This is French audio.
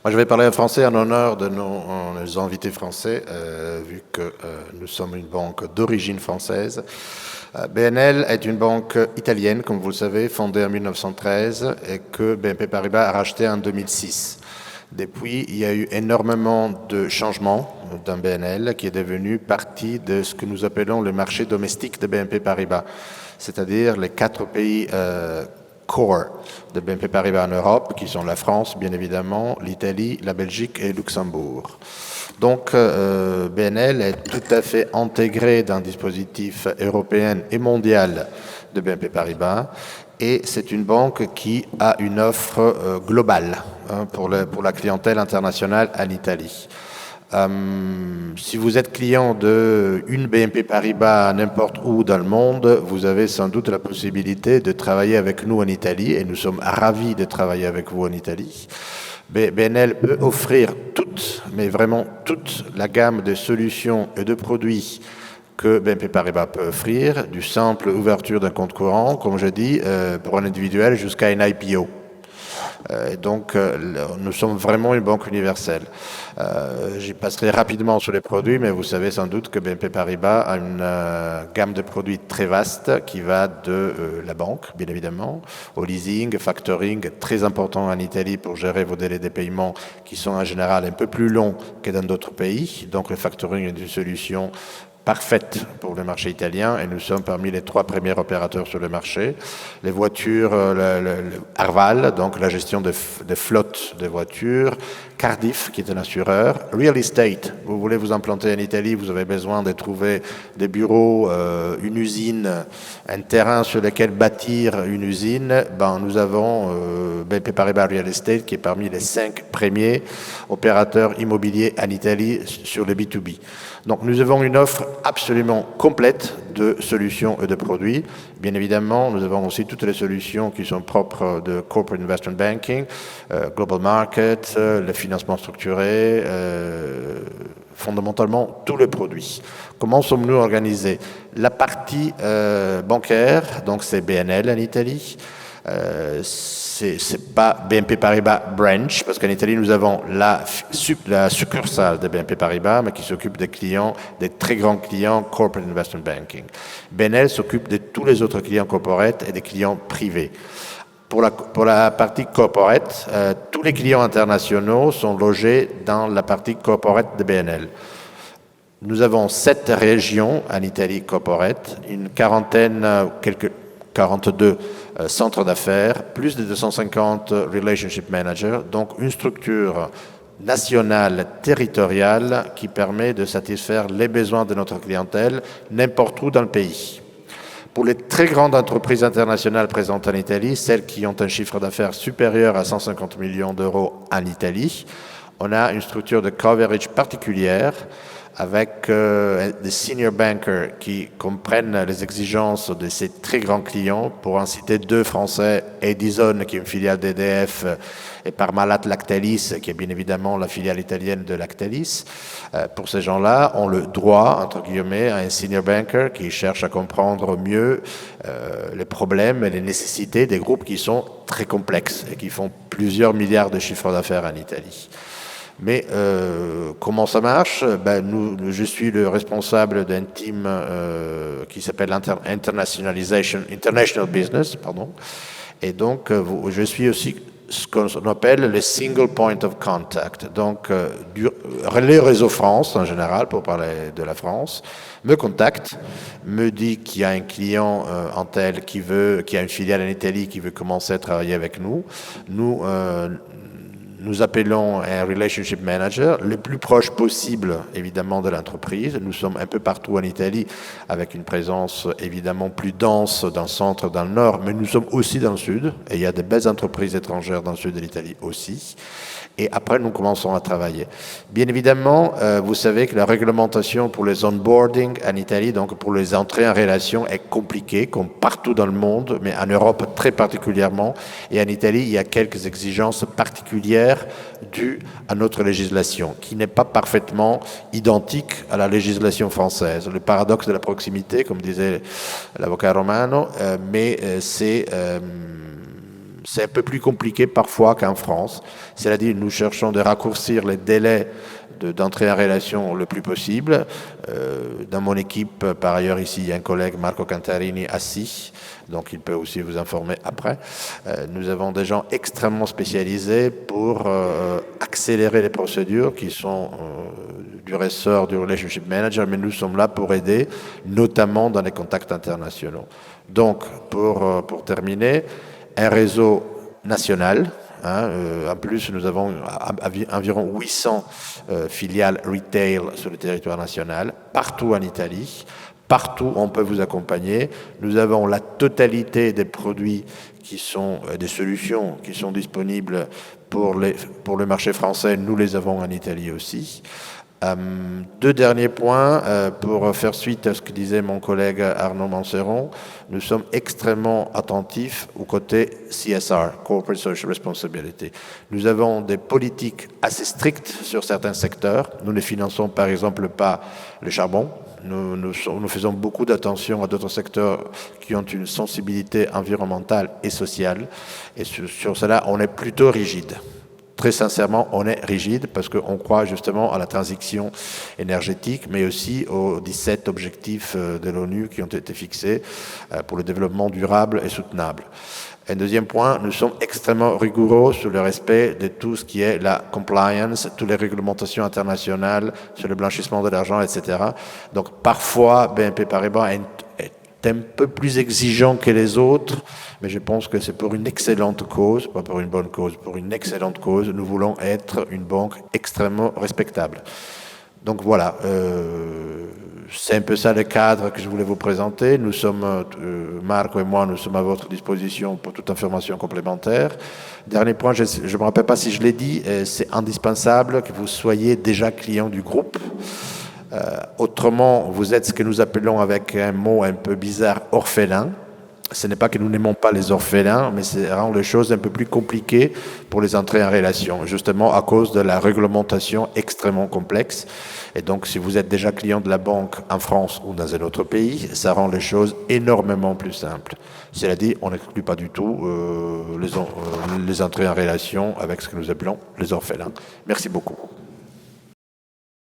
Moi, je vais parler en français en honneur de nos invités français, vu que nous sommes une banque d'origine française. BNL est une banque italienne, comme vous le savez, fondée en 1913 et que BNP Paribas a racheté en 2006. Depuis, il y a eu énormément de changements dans BNL qui est devenu partie de ce que nous appelons le marché domestique de BNP Paribas, c'est-à-dire les 4 pays core de BNP Paribas en Europe, qui sont la France, bien évidemment, l'Italie, la Belgique et Luxembourg. Donc, BNL est tout à fait intégré dans le dispositif européen et mondial de BNP Paribas. Et c'est une banque qui a une offre globale pour la clientèle internationale en Italie. Si vous êtes client d'une BNP Paribas n'importe où dans le monde, vous avez sans doute la possibilité de travailler avec nous en Italie et nous sommes ravis de travailler avec vous en Italie. BNL peut offrir toute, mais vraiment toute la gamme de solutions et de produits que BNP Paribas peut offrir, du simple ouverture d'un compte courant, comme je dis, pour un individuel jusqu'à une IPO. Donc, nous sommes vraiment une banque universelle. J'y passerai rapidement sur les produits, mais vous savez sans doute que BNP Paribas a une gamme de produits très vaste qui va de la banque, bien évidemment, au leasing, factoring, très important en Italie pour gérer vos délais de paiement qui sont en général un peu plus longs que dans d'autres pays. Donc, le factoring est une solution parfaite pour le marché italien et nous sommes parmi les 3 premiers opérateurs sur le marché. Les voitures, le Arval, donc la gestion de flotte de voitures, Cardif, qui est un assureur, Real Estate, vous voulez vous implanter en Italie, vous avez besoin de trouver des bureaux, une usine, un terrain sur lequel bâtir une usine, nous avons BNP Paribas Real Estate qui est parmi les 5 premiers opérateurs immobiliers en Italie sur le B2B. Donc nous avons une offre absolument complète de solutions et de produits. Bien évidemment, nous avons aussi toutes les solutions qui sont propres de Corporate Investment Banking, Global Market, le financement structuré, fondamentalement tous les produits. Comment sommes-nous organisés? La partie bancaire, donc c'est BNL en Italie. C'est pas BNP Paribas Branch, parce qu'en Italie, nous avons la succursale de BNP Paribas, mais qui s'occupe des clients, des très grands clients Corporate Investment Banking. BNL s'occupe de tous les autres clients corporate et des clients privés. Pour la partie corporate, tous les clients internationaux sont logés dans la partie corporate de BNL. Nous avons 7 régions en Italie corporate, une quarantaine, 42 centres d'affaires, plus de 250 relationship managers, donc une structure nationale, territoriale, qui permet de satisfaire les besoins de notre clientèle n'importe où dans le pays. Pour les très grandes entreprises internationales présentes en Italie, celles qui ont un chiffre d'affaires supérieur à 150 millions d'euros en Italie, on a une structure de coverage particulière avec des senior bankers qui comprennent les exigences de ces très grands clients. Pour en citer 2 français, Edison, qui est une filiale d'EDF, et Parmalat Lactalis, qui est bien évidemment la filiale italienne de Lactalis. Pour ces gens-là, ont le droit, entre guillemets, à un senior banker qui cherche à comprendre mieux les problèmes et les nécessités des groupes qui sont très complexes et qui font plusieurs milliards de chiffres d'affaires en Italie. Mais comment ça marche? Je suis le responsable d'un team qui s'appelle International Business, pardon. Et donc, je suis aussi ce qu'on appelle le single point of contact. Donc, les réseaux France, en général, pour parler de la France, me contacte, me dit qu'il y a un client en tel qui a une filiale en Italie qui veut commencer à travailler avec nous. Nous appelons un relationship manager, le plus proche possible, évidemment, de l'entreprise. Nous sommes un peu partout en Italie, avec une présence, évidemment, plus dense dans le centre, dans le nord, mais nous sommes aussi dans le sud, et il y a de belles entreprises étrangères dans le sud de l'Italie aussi. Et après, nous commençons à travailler. Bien évidemment, vous savez que la réglementation pour les onboarding en Italie, donc pour les entrées en relation, est compliquée, comme partout dans le monde, mais en Europe très particulièrement. Et en Italie, il y a quelques exigences particulières dues à notre législation, qui n'est pas parfaitement identique à la législation française. Le paradoxe de la proximité, comme disait l'avocat Romano, mais c'est un peu plus compliqué parfois qu'en France. C'est-à-dire nous cherchons de raccourcir les délais d'entrée en relation le plus possible. Dans mon équipe, par ailleurs, ici, il y a un collègue, Marco Cantarini, assis, donc il peut aussi vous informer après. Nous avons des gens extrêmement spécialisés pour accélérer les procédures qui sont du ressort du relationship manager, mais nous sommes là pour aider, notamment dans les contacts internationaux. Donc, pour terminer, un réseau national. En plus, nous avons environ 800 filiales retail sur le territoire national, partout en Italie. Partout, on peut vous accompagner. Nous avons la totalité des produits qui sont des solutions qui sont disponibles pour le marché français. Nous les avons en Italie aussi. Deux derniers points pour faire suite à ce que disait mon collègue Arnaud Manceron. Nous sommes extrêmement attentifs au côté CSR, Corporate Social Responsibility. Nous avons des politiques assez strictes sur certains secteurs. Nous ne finançons par exemple pas le charbon. Nous faisons beaucoup d'attention à d'autres secteurs qui ont une sensibilité environnementale et sociale. Et sur cela, on est plutôt rigide. Très sincèrement, on est rigide parce qu'on croit justement à la transition énergétique, mais aussi aux 17 objectifs de l'ONU qui ont été fixés pour le développement durable et soutenable. Un deuxième point, nous sommes extrêmement rigoureux sur le respect de tout ce qui est la compliance, toutes les réglementations internationales sur le blanchissement de l'argent, etc. Donc parfois, BNP Paribas est un peu plus exigeant que les autres, mais je pense que c'est pour une excellente cause, pas pour une bonne cause, pour une excellente cause. Nous voulons être une banque extrêmement respectable. Donc voilà, c'est un peu ça le cadre que je voulais vous présenter. Nous sommes, Marco et moi, nous sommes à votre disposition pour toute information complémentaire. Dernier point, je ne me rappelle pas si je l'ai dit, c'est indispensable que vous soyez déjà client du groupe. Autrement, vous êtes ce que nous appelons avec un mot un peu bizarre, orphelin. Ce n'est pas que nous n'aimons pas les orphelins, mais c'est rend les choses un peu plus compliquées pour les entrer en relation, justement à cause de la réglementation extrêmement complexe. Et donc, si vous êtes déjà client de la banque en France ou dans un autre pays, ça rend les choses énormément plus simples. Cela dit, on n'exclut pas du tout les entrées en relation avec ce que nous appelons les orphelins. Merci beaucoup.